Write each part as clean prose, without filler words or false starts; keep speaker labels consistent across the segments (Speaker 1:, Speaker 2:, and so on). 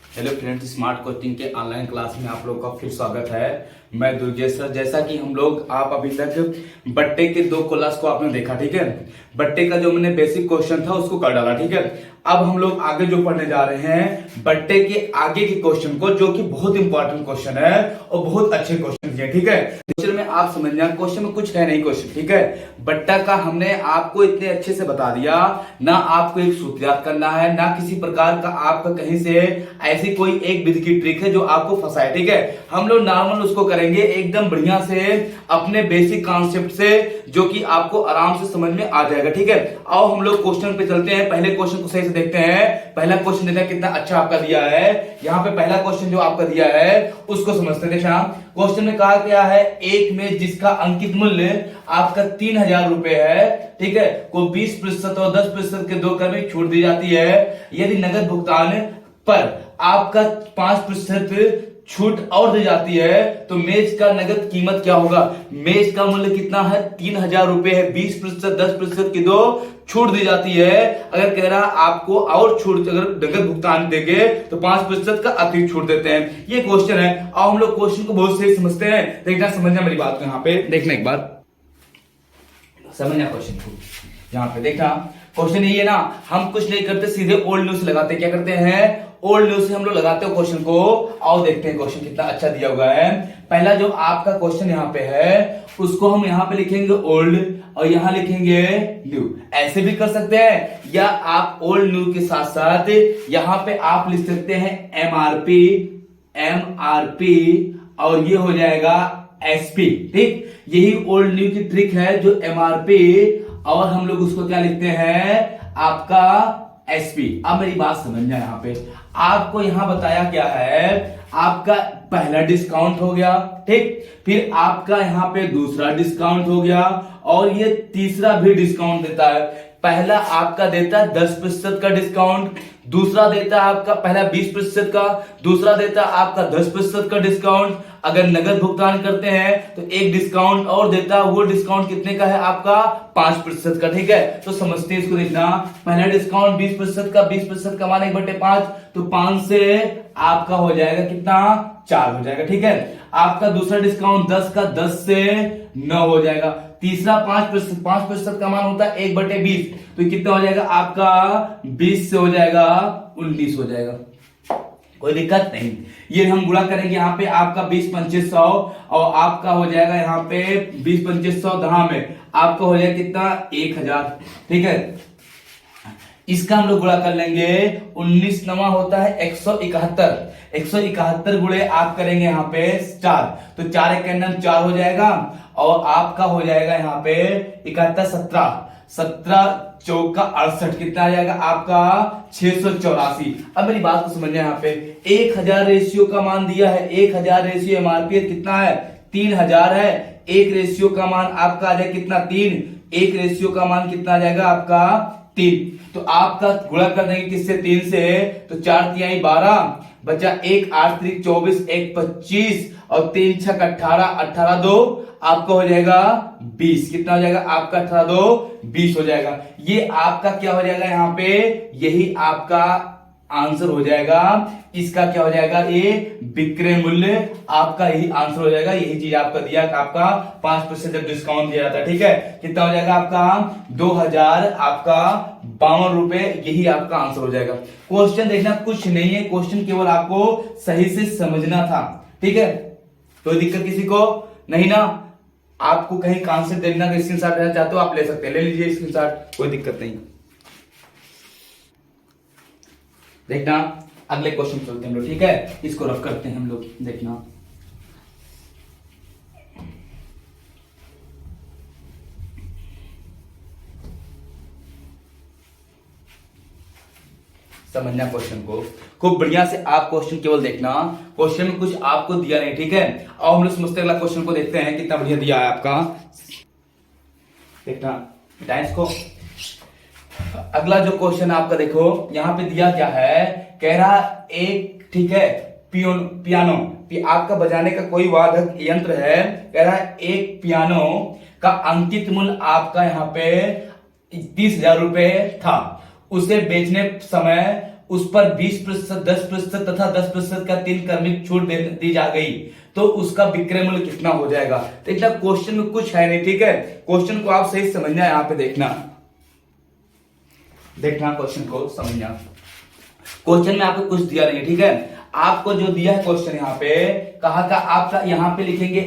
Speaker 1: Hello friends, smart coaching के online class में आप लोगों का फिर स्वागत है। मैं दुर्गेश सर। जैसा कि हम लोग आप अभी तक बट्टे के 2 क्लास को आपने देखा, ठीक है। बट्टे का जो मैंने बेसिक क्वेश्चन था उसको कर डाला, ठीक है। अब हम लोग आगे जो पढ़ने जा रहे हैं बट्टे के आगे के क्वेश्चन को, जो कि बहुत इंपॉर्टेंट क्वेश्चन है और बहुत अच्छे क्वेश्चन है, ठीक है। क्वेश्चन में आप समझना, क्वेश्चन में कुछ है नहीं क्वेश्चन, ठीक है। बट्टा का हमने आपको इतने अच्छे से बता दिया, ना आपको एक सूत्र याद करना है, ना किसी प्रकार का आपका कहीं से ऐसी कोई एक विधि की ट्रिक है जो आपको फंसाए, ठीक है। हम लोग नॉर्मल उसको करेंगे एकदम बढ़िया से, अपने बेसिक कॉन्सेप्ट से, जो कि आपको आराम से समझ में आ जाएगा, ठीक है। आओ हम लोग क्वेश्चन पे चलते हैं। पहले क्वेश्चन को सही से देखते हैं। पहला क्वेश्चन देखना कितना अच्छा आपका दिया है। यहाँ पे पहला क्वेश्चन जो आपका दिया है उसको समझते हैं। देखना क्वेश्चन में कहा गया है, एक में जिसका अंकित मूल्य आपका 3000 रुपए है, ठीक है, को 20% और 10% के 2 क्रम में छूट दी जाती है। यदि नगद भुगतान पर आपका 5% छूट और दी जाती है तो मेज का नगद कीमत क्या होगा। मेज का मूल्य कितना है, 3000 रुपए है। 20% 10% की 2 छूट दी जाती है। अगर कह रहा आपको और छूट, अगर नगद भुगतान देंगे तो 5% का अतिरिक्त छूट देते हैं। ये क्वेश्चन है। और हम लोग क्वेश्चन को बहुत सही समझते हैं। देखना, समझना मेरी बात को, यहाँ पे देखना एक बार, समझना क्वेश्चन को। यहाँ पे देखना क्वेश्चन ये है ना, हम कुछ नहीं करते, सीधे ओल्ड न्यूज लगाते। क्या करते हैं, ओल्ड न्यूज से हम लोग लगाते हैं क्वेश्चन को। आओ देखते हैं क्वेश्चन कितना अच्छा दिया हुआ है। पहला जो आपका क्वेश्चन यहाँ पे है उसको हम यहाँ पे लिखेंगे ओल्ड और यहाँ लिखेंगे न्यू। ऐसे भी कर सकते हैं, या आप ओल्ड न्यू के साथ साथ यहाँ पे आप लिख सकते हैं एमआरपी और ये हो जाएगा एसपी, ठीक। यही ओल्ड न्यू की ट्रिक है, जो एमआरपी और हम लोग उसको क्या लिखते हैं, आपका एसपी। अब मेरी बात समझना, यहाँ पे आपको यहाँ बताया क्या है, आपका पहला डिस्काउंट हो गया, ठीक, फिर आपका यहाँ पे दूसरा डिस्काउंट हो गया और ये तीसरा भी डिस्काउंट देता है। पहला आपका देता है 10% का डिस्काउंट, दूसरा देता है आपका, पहला 20% का, दूसरा देता है आपका 10% का डिस्काउंट। अगर नगद भुगतान करते हैं तो एक डिस्काउंट और देता है, वो डिस्काउंट कितने का है आपका, 5% का, ठीक है। तो समझते हैं इसको। देखना, पहला डिस्काउंट 20% का, 20% का मान 1/5, तो 5 से आपका हो जाएगा कितना, 4 हो जाएगा, ठीक है। आपका दूसरा डिस्काउंट 10 का, 10 से 9 हो जाएगा। तीसरा 5%, 5% का मान होता है 1/20, तो कितना हो जाएगा आपका, 20 से हो जाएगा 19 हो जाएगा। कोई दिक्कत नहीं। ये हम गुणा करेंगे, यहाँ पे आपका 20-2500 और आपका हो जाएगा यहाँ पे 20-2500 दहा में आपका हो जाएगा कितना, 1000, ठीक है। इसका हम लोग गुणा कर लेंगे, 19 नवा होता है 171, 171 गुणे आप करेंगे यहाँ पे 4, तो 4 1 4 हो जाएगा और आपका हो जाएगा यहाँ पे 71 17 चौका 68, कितना आ जाएगा आपका 684। अब मेरी बात को समझना, यहाँ पे 1000 रेशियो का मान दिया है, 1000 रेशियो एमआरपी कितना है, 3000 है। एक रेशियो का मान आपका आ जाएगा कितना, 3, एक रेशियो का मान कितना आ जाएगा आपका 3। तो आपका गुणा कर देंगे किससे, 3 से, तो 4 तिहाई 12 बचा 1 8 3 24 1 25 और 3 6 18 18 2 आपका हो जाएगा 20। कितना हो जाएगा आपका, 18 2 20 हो जाएगा। ये आपका क्या हो जाएगा, यहाँ पे यही आपका आंसर हो जाएगा। इसका क्या हो जाएगा, ये विक्रय मूल्य आपका यही आंसर हो जाएगा। यही चीज आपका दिया, आपका 5% जब डिस्काउंट दिया जाता है, ठीक है। कितना हो जाएगा आपका, 2000 आपका 52 रुपए, यही आपका आंसर हो जाएगा। क्वेश्चन देखना कुछ नहीं है, क्वेश्चन केवल आपको सही से समझना था, ठीक है। कोई दिक्कत किसी को नहीं ना। आपको कहीं कॉन्सेप्ट देखना का स्क्रीनशॉट लेना चाहते हो आप ले सकते हैं, ले लीजिए स्क्रीनशॉट, कोई दिक्कत नहीं। देखना अगले क्वेश्चन चलते हैं हम लोग, ठीक है। इसको रफ करते हैं हम लोग। देखना समझना क्वेश्चन को खूब बढ़िया से। आप क्वेश्चन केवल देखना, क्वेश्चन में कुछ आपको दिया नहीं, ठीक है। और हम लोग समझते अगला क्वेश्चन को देखते हैं कितना बढ़िया दिया है आपका। देखना डाइस को, अगला जो क्वेश्चन आपका देखो, यहां पे दिया क्या है, कह रहा एक, ठीक है, पियानो आपका बजाने का कोई वादक यंत्र है। कह रहा है एक पियानो का अंकित मूल्य आपका यहाँ पे 30,000 रुपए था। उसे बेचने समय उस पर 20%, 10% तथा 10% का 3 क्रमिक छूट दी जा गई तो उसका विक्रय मूल्य कितना हो जाएगा। तो इतना क्वेश्चन में कुछ है नहीं, ठीक है। क्वेश्चन को आप सही समझना, यहां पे देखना क्वेश्चन को समझना। क्वेश्चन में आपको कुछ दिया नहीं, ठीक है। आपको जो दिया है क्वेश्चन यहाँ पे कहा का, आपका यहाँ पे लिखेंगे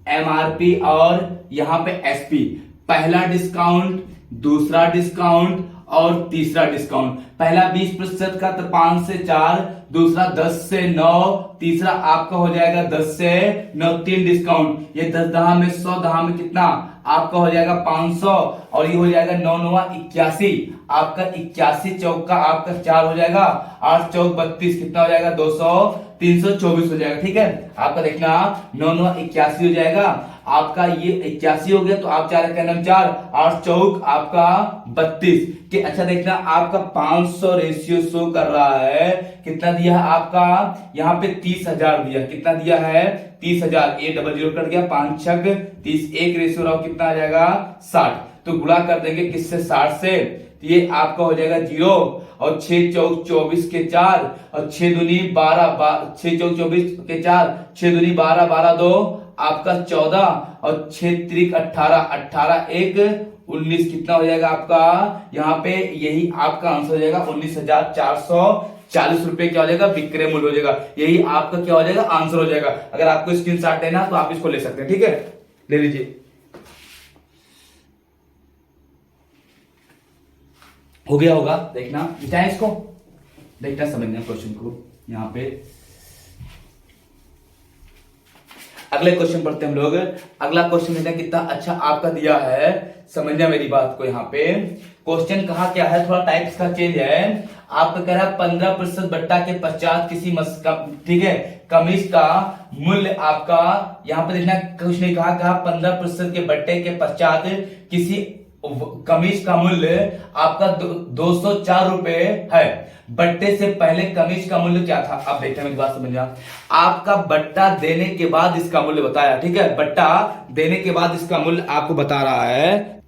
Speaker 1: एमआरपी और यहाँ पे एसपी। पहला डिस्काउंट, दूसरा डिस्काउंट और तीसरा डिस्काउंट। पहला 20% का तो 5 से 4, दूसरा 10 से 9, तीसरा आपका हो जाएगा 10 से 9, 3 डिस्काउंट। ये 10 दहा में 100, दहा में कितना आपका हो जाएगा 500 और ये हो जाएगा 9 9 81। आपका 81 चौक का आपका 4 हो जाएगा, 8 चौक 32, कितना हो जाएगा 200, 324 हो जाएगा, ठीक है। आपका देखना 9 9 81 हो जाएगा। आपका ये 81 हो गया तो आप 4 का नाम 4, 8 चौक आपका 32 के। अच्छा देखना आपका 500 रेशियो शो कर रहा है, कितना दिया है आपका यहाँ पे 30,000 दिया, कितना दिया है 30,000। ये डबल जीरो कट गया, 5 छक 30, एक रेशियो रहा कितना आ जाएगा 60। तो गुणा कर देंगे किससे 60 से, तो ये आपका हो जाएगा 0 और 6 चौक 24 के 4 और 6 दूनी 12, 6 चौक 24 के 4, 6 दूनी 12, 12 2 आपका 14 और 6 त्रिक 18, 18 1 19, कितना हो जाएगा आपका यहाँ पे, यही आपका आंसर हो जाएगा 19,440 रुपए क्या हो जाएगा विक्रय मूल्य हो जाएगा। यही आपका क्या हो जाएगा आंसर हो जाएगा। अगर आपको स्क्रीनशॉट लेना तो आप इसको ले सकते हैं, ठीक है, ले लीजिए। हो गया होगा, देखना मिटाएं इसको, देखना समझना क्वेश्चन को। यहां पे अगले क्वेश्चन पढ़ते हैं हम लोग। अगला क्वेश्चन देखना कितना अच्छा आपका दिया है, समझना मेरी बात को। यहाँ पे क्वेश्चन कहा क्या है, थोड़ा टाइप्स का चेंज है। आपका कह रहा है 15% बट्टा के पश्चात किसी ठीक है कमीज का मूल्य आपका, यहाँ पे देखना कुछ नहीं कहा 15% के बट्टे के पश्चात किसी कमीज का मूल्य आपका 204 रुपए है। बट्टे से पहले कमीज का मूल्य क्या था। अब देखते हैं मेरी बात समझना। आपका बट्टा देने के बाद इसका मूल्य बताया, ठीक है, बट्टा देने के बाद इसका मूल्य आपको बता रहा है,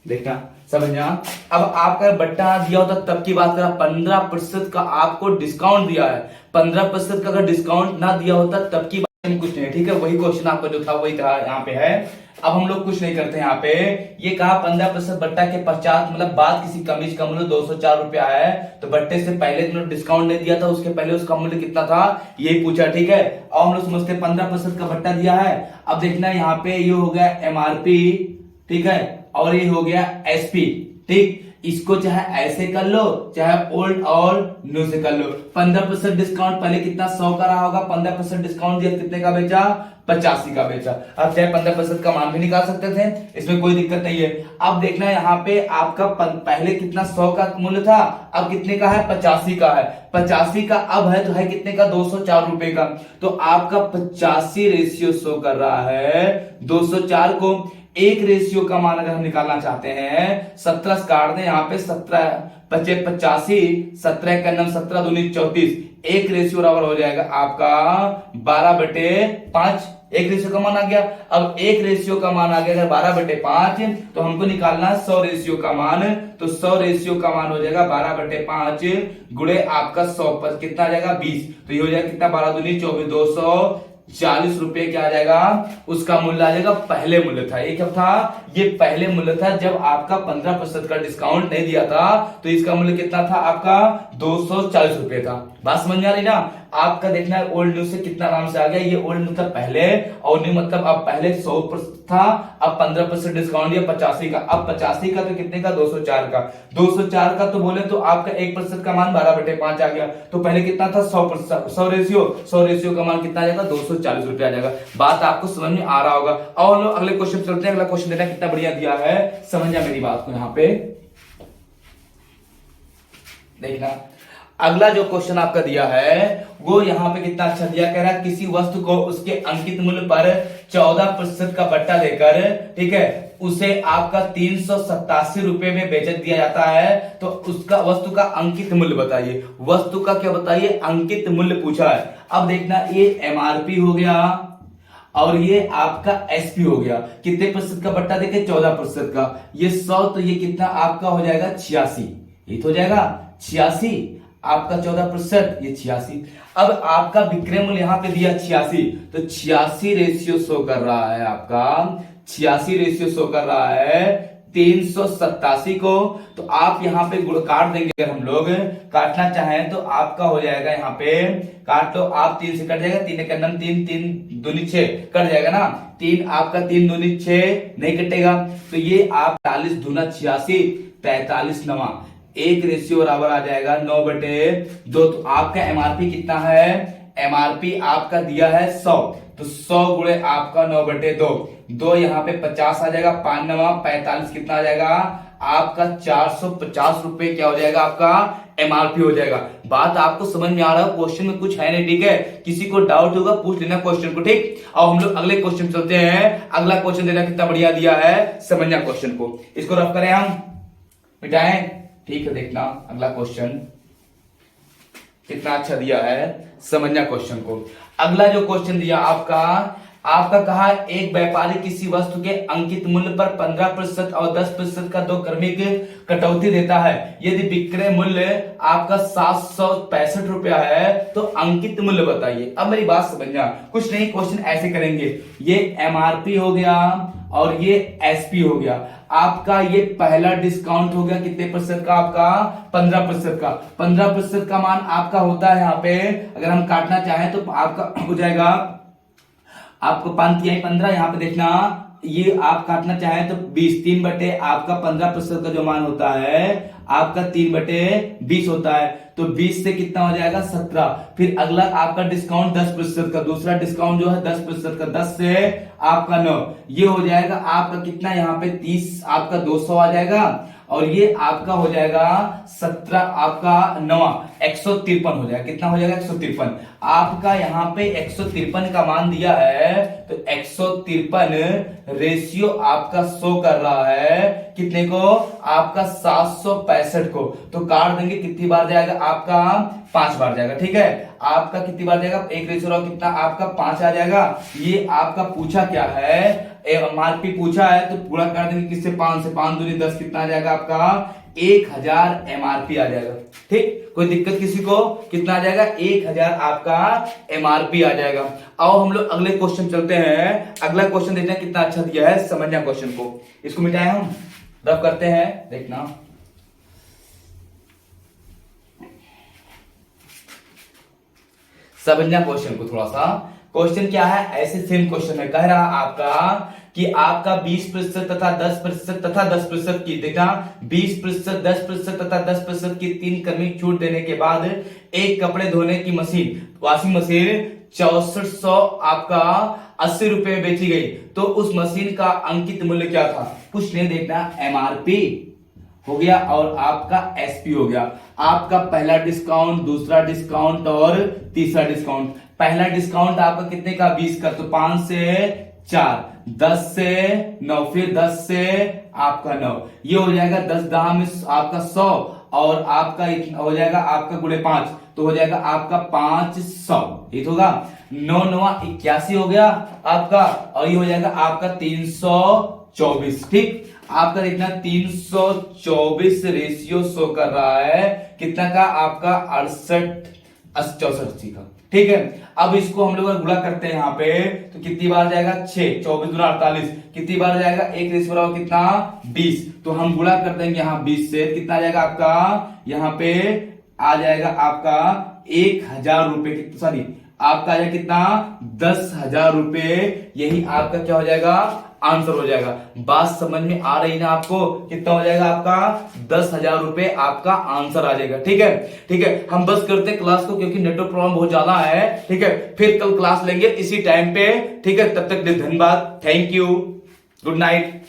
Speaker 1: देखना समझना। अब आपका बट्टा दिया होता तब की बात करा, 15% का आपको डिस्काउंट दिया है, 15% का अगर डिस्काउंट ना दिया होता तब की बात में कुछ नहीं, ठीक है। वही क्वेश्चन आपका जो था वही था यहाँ पे है। अब हम लोग कुछ नहीं करते यहाँ पे, ये कहा 15% बट्टा के पश्चात मतलब बाद किसी कमीज का मूल्य 204 रुपया है, तो बट्टे से पहले डिस्काउंट नहीं दिया था, उसके पहले उसका मूल्य कितना था यही पूछा, ठीक है। और हम लोग समझते 15% का बट्टा दिया है। अब देखना यहाँ पे ये हो गया एमआरपी, ठीक है, और ये हो गया एसपी, ठीक। इसको चाहे ऐसे कर लो चाहे ओल्ड और न्यू से कर लो। 15% डिस्काउंट पहले कितना 100 का रहा होगा, 15% डिस्काउंट दिया कितने का बेचा 85 का बेचा। अब चाहे 15% का मान भी निकाल सकते थे, इसमें कोई दिक्कत नहीं है। अब देखना यहाँ पे आपका पहले कितना 100 का मूल्य था, अब कितने का है 85 का है। 85 का अब है तो है कितने का 204 रुपए का। तो आपका 85 रेशियो शो कर रहा है 204 को। एक रेशियो का मान अगर हम निकालना चाहते हैं 17 काट दें यहाँ पे 17 25 85 17 का नाम 17 दूनी 34, एक रेशियो बराबर हो जाएगा आपका 12/5। एक रेशियो का मान आ गया। अब एक रेशियो का मान आ गया अगर 12/5 तो हमको निकालना 100 रेशियो का मान, तो 100 रेशियो का मान हो जाएगा 12/5 गुणे आपका 100 पर कितना आ जाएगा 20, तो ये हो जाएगा कितना 12 दूनी 24, 240 रुपए क्या आ जाएगा उसका मूल्य आ जाएगा। पहले मूल्य था ये, क्या था ये पहले मूल्य था जब आपका 15% का डिस्काउंट नहीं दिया था, तो इसका मूल्य कितना था आपका 240 रुपए था। बात समझ में आ रही ना। आपका देखना है ओल्ड न्यू से कितना आराम से आ गया। ये ओल्ड मतलब पहले और न्यू मतलब अब पहले 100% था, अब 15% डिस्काउंट दिया 85 का। अब 85 का तो कितने का 204 का। 204 का तो बोले तो आपका 1% का मान 12/5 आ गया। तो पहले कितना था 100 रेशियो का मान कितना आ जाएगा 240 रुपए आ जाएगा। बात आपको समझ में आ रहा होगा। और हम लोग अगले क्वेश्चन चलते हैं। अगला क्वेश्चन देखना कितना बढ़िया दिया है, समझना मेरी बात को। यहाँ पे देखना अगला जो क्वेश्चन आपका दिया है वो यहाँ पे कितना अच्छा दिया, कह रहा है किसी वस्तु को उसके अंकित मूल्य पर 14% का बट्टा देकर, ठीक है, उसे आपका 387 रुपए में बेच दिया जाता है, तो उसका वस्तु का अंकित मूल्य बताइए। वस्तु का क्या बताइए अंकित मूल्य पूछा है। अब देखना ये एमआरपी हो गया और ये आपका एसपी हो गया। कितने प्रतिशत का बट्टा देखे 14% का। ये 100 तो ये कितना आपका हो जाएगा 86, ये तो हो जाएगा 86, आपका 14% ये 86। अब आपका विक्रय मूल्य यहां पे दिया 86, तो 86 रेशियो शो कर रहा है आपका, 86 रेशियो शो कर रहा है 387 को। तो आप यहाँ पे काट देंगे, अगर हम लोग काटना चाहें तो आपका हो जाएगा यहाँ पे काट लो आप, 3 से कट जाएगा, 3 के अंदर 3, 3 दूनी 6 कट जाएगा ना, 3 आपका 3 दूनी 6 नहीं कटेगा। तो ये आप 40 दूना 86, 43 नवा, एक रेशियो बराबर आ जाएगा 9/2। तो आपका एमआरपी कितना है, एमआरपी आपका दिया है 100, तो 100 गुणे आपका 9/2, 2 यहाँ पे 50 आ जाएगा, 5 नवा 45, कितना आ जाएगा आपका 450 रुपए क्या हो जाएगा आपका एमआरपी हो जाएगा। बात आपको समझ में आ रहा है, क्वेश्चन में कुछ है नहीं, ठीक है। किसी को डाउट होगा पूछ लेना क्वेश्चन को, ठीक। और हम लोग अगले क्वेश्चन चलते हैं। अगला क्वेश्चन देना कितना बढ़िया दिया है, समझना क्वेश्चन को, इसको रफ करें हम, मिटाएं, ठीक है। देखना अगला क्वेश्चन कितना अच्छा दिया है, समझना क्वेश्चन को। अगला जो क्वेश्चन दिया आपका कहा एक व्यापारी किसी वस्तु के अंकित मूल्य पर 15% और 10% का 2 क्रमिक कटौती देता है। यदि विक्रय मूल्य आपका 765 रुपया है तो अंकित मूल्य बताइए। अब मेरी बात समझना, कुछ नहीं, क्वेश्चन ऐसे करेंगे, ये एमआरपी हो गया और ये एसपी हो गया। आपका ये पहला डिस्काउंट हो गया कितने प्रतिशत का, आपका 15% का। 15% का मान आपका होता है यहाँ पे, अगर हम काटना चाहें तो आपका हो जाएगा आपको 5 तिहाई 15, यहाँ पे देखना ये आप काटना चाहें तो 20, 3 बटे आपका 15% का जो मान होता है आपका 3/20 होता है। तो 20 से कितना हो जाएगा 17। फिर अगला आपका डिस्काउंट 10% का, दूसरा डिस्काउंट जो है 10% का, 10 से आपका 9, ये हो जाएगा आपका कितना यहाँ पे 30, आपका 200 आ जाएगा। और ये आपका हो जाएगा 17, आपका 9 153 हो जाएगा। कितना हो जाएगा 153। आपका यहाँ पे 153 का मान दिया है, तो 153 रेशियो आपका शो कर रहा है कितने को, आपका 765 को। तो काट देंगे, कितनी बार जाएगा आपका 5 बार जाएगा, ठीक है। आपका कितनी बार जाएगा, एक रेशियो कितना आपका 5 आ जाएगा। ये आपका पूछा क्या है, एमआरपी पूछा है, तो पूरा कर देंगे किससे 5 से, 5 दूनी 10, कितना आ जाएगा आपका 1000 एमआरपी आ जाएगा, ठीक। कोई दिक्कत किसी को, कितना आ जाएगा 1000 आपका एमआरपी आ जाएगा। आओ हम लोग अगले क्वेश्चन चलते हैं। अगला क्वेश्चन देखना कितना अच्छा दिया है, समझना क्वेश्चन को, इसको मिटाएं हम, रफ करते हैं, देखना समझना क्वेश्चन को थोड़ा सा। क्वेश्चन क्या है, ऐसे सेम क्वेश्चन है, कह रहा आपका कि आपका 20% तथा 10% तथा 10% की, देखना 20%, 10% तथा 10% की 3 क्रमिक छूट देने के बाद एक कपड़े धोने की मशीन, वॉशिंग मशीन 6400 आपका 80 रुपए में बेची गई, तो उस मशीन का अंकित मूल्य क्या था। कुछ नहीं, देखना एमआरपी हो गया और आपका एसपी हो गया। आपका पहला डिस्काउंट, दूसरा डिस्काउंट और तीसरा डिस्काउंट। पहला डिस्काउंट आपका कितने का 20 का, तो 5 से 4, 10 से 9, फिर 10 से आपका 9, ये हो जाएगा 10 दाह में आपका 100 और आपका हो जाएगा आपका गुणे 5, तो हो जाएगा आपका 500, ये होगा 9 9 81 हो गया आपका, और ये हो जाएगा आपका 324, ठीक। आपका देखना 324 रेशियो शो कर रहा है कितना का, आपका 68 का, ठीक है। अब इसको हम लोग गुणा करते हैं यहाँ पे, तो कितनी बार जाएगा 6, 24 गुना 48, कितनी बार जाएगा, एक रेशियो बराबर कितना 20, तो हम गुणा कर देंगे यहाँ 20 से, कितना आ जाएगा आपका यहाँ पे आ जाएगा आपका 1000 रुपए, सॉरी आपका आ जाएगा कितना 10,000 रुपए, यही आपका क्या हो जाएगा आंसर हो जाएगा। बात समझ में आ रही ना आपको, कितना हो जाएगा आपका 10,000 रुपए आपका आंसर आ जाएगा, ठीक है। ठीक है, हम बस करते हैं क्लास को, क्योंकि नेटवर्क प्रॉब्लम बहुत ज्यादा है, ठीक है। फिर कल क्लास लेंगे इसी टाइम पे, ठीक है। तब तक धन्यवाद, थैंक यू, गुड नाइट।